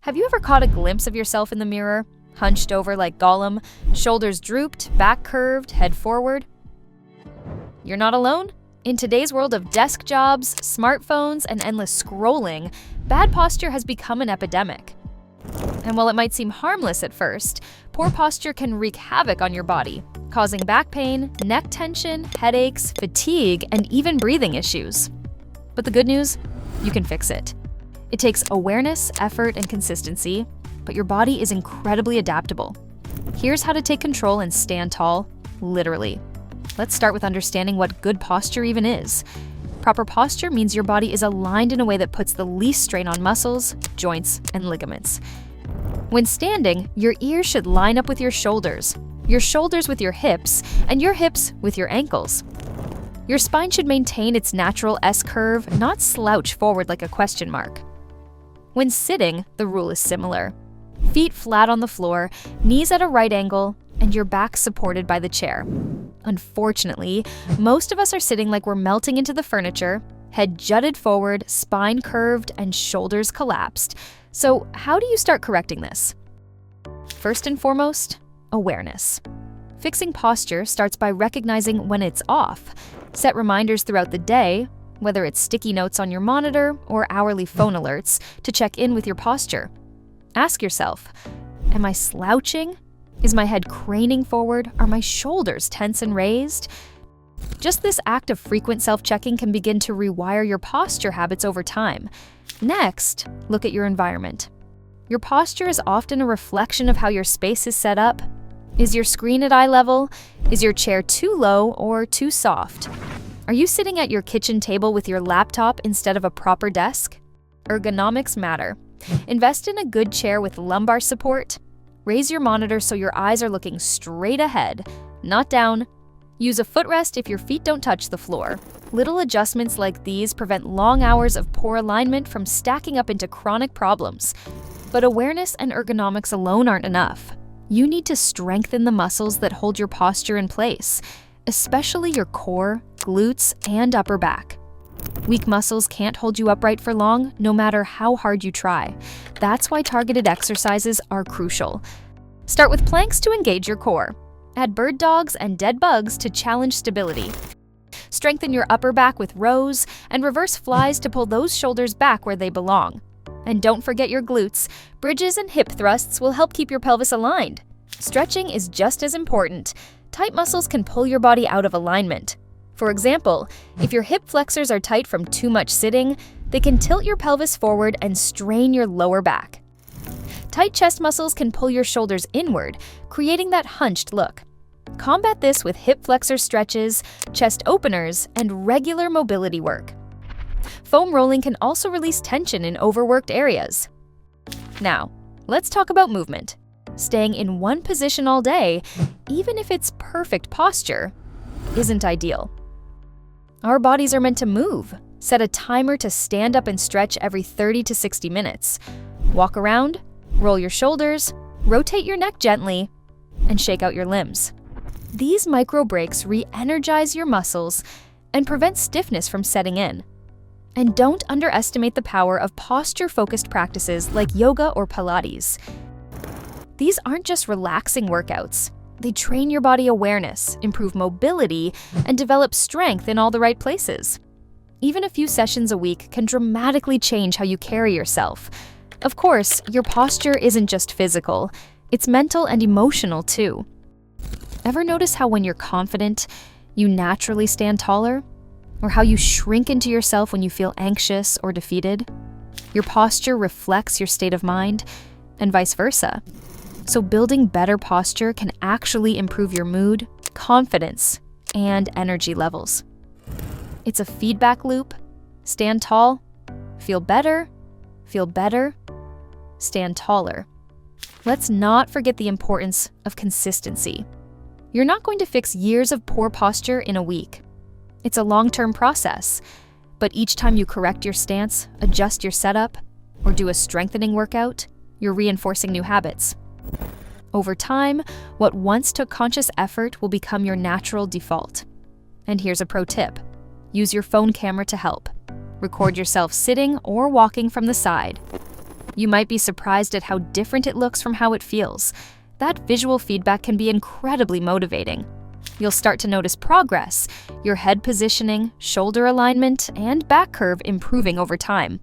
Have you ever caught a glimpse of yourself in the mirror, hunched over like Gollum, shoulders drooped, back curved, head forward? You're not alone. In today's world of desk jobs, smartphones, and endless scrolling, bad posture has become an epidemic. And while it might seem harmless at first, poor posture can wreak havoc on your body, causing back pain, neck tension, headaches, fatigue, and even breathing issues. But the good news? You can fix it. It takes awareness, effort, and consistency, but your body is incredibly adaptable. Here's how to take control and stand tall, literally. Let's start with understanding what good posture even is. Proper posture means your body is aligned in a way that puts the least strain on muscles, joints, and ligaments. When standing, your ears should line up with your shoulders with your hips, and your hips with your ankles. Your spine should maintain its natural S-curve, not slouch forward like a question mark. When sitting, the rule is similar. Feet flat on the floor, knees at a right angle, and your back supported by the chair. Unfortunately, most of us are sitting like we're melting into the furniture, head jutted forward, spine curved, and shoulders collapsed. So how do you start correcting this? First and foremost, awareness. Fixing posture starts by recognizing when it's off. Set reminders throughout the day, whether it's sticky notes on your monitor or hourly phone alerts, to check in with your posture. Ask yourself, am I slouching? Is my head craning forward? Are my shoulders tense and raised? Just this act of frequent self-checking can begin to rewire your posture habits over time. Next, look at your environment. Your posture is often a reflection of how your space is set up. Is your screen at eye level? Is your chair too low or too soft? Are you sitting at your kitchen table with your laptop instead of a proper desk? Ergonomics matter. Invest in a good chair with lumbar support. Raise your monitor so your eyes are looking straight ahead, not down. Use a footrest if your feet don't touch the floor. Little adjustments like these prevent long hours of poor alignment from stacking up into chronic problems. But awareness and ergonomics alone aren't enough. You need to strengthen the muscles that hold your posture in place, especially your core, glutes, and upper back. Weak muscles can't hold you upright for long, no matter how hard you try. That's why targeted exercises are crucial. Start with planks to engage your core. Add bird dogs and dead bugs to challenge stability. Strengthen your upper back with rows and reverse flies to pull those shoulders back where they belong. And don't forget your glutes. Bridges and hip thrusts will help keep your pelvis aligned. Stretching is just as important. Tight muscles can pull your body out of alignment. For example, if your hip flexors are tight from too much sitting, they can tilt your pelvis forward and strain your lower back. Tight chest muscles can pull your shoulders inward, creating that hunched look. Combat this with hip flexor stretches, chest openers, and regular mobility work. Foam rolling can also release tension in overworked areas. Now, let's talk about movement. Staying in one position all day, even if it's perfect posture, isn't ideal. Our bodies are meant to move. Set a timer to stand up and stretch every 30 to 60 minutes. Walk around, roll your shoulders, rotate your neck gently, and shake out your limbs. These micro breaks re-energize your muscles and prevent stiffness from setting in. And don't underestimate the power of posture-focused practices like yoga or Pilates. These aren't just relaxing workouts. They train your body awareness, improve mobility, and develop strength in all the right places. Even a few sessions a week can dramatically change how you carry yourself. Of course, your posture isn't just physical, it's mental and emotional too. Ever notice how when you're confident, you naturally stand taller? Or how you shrink into yourself when you feel anxious or defeated? Your posture reflects your state of mind, and vice versa. So building better posture can actually improve your mood, confidence, and energy levels. It's a feedback loop. Stand tall, feel better, stand taller. Let's not forget the importance of consistency. You're not going to fix years of poor posture in a week. It's a long-term process, but each time you correct your stance, adjust your setup, or do a strengthening workout, you're reinforcing new habits. Over time, what once took conscious effort will become your natural default. And here's a pro tip. Use your phone camera to help. Record yourself sitting or walking from the side. You might be surprised at how different it looks from how it feels. That visual feedback can be incredibly motivating. You'll start to notice progress, your head positioning, shoulder alignment, and back curve improving over time.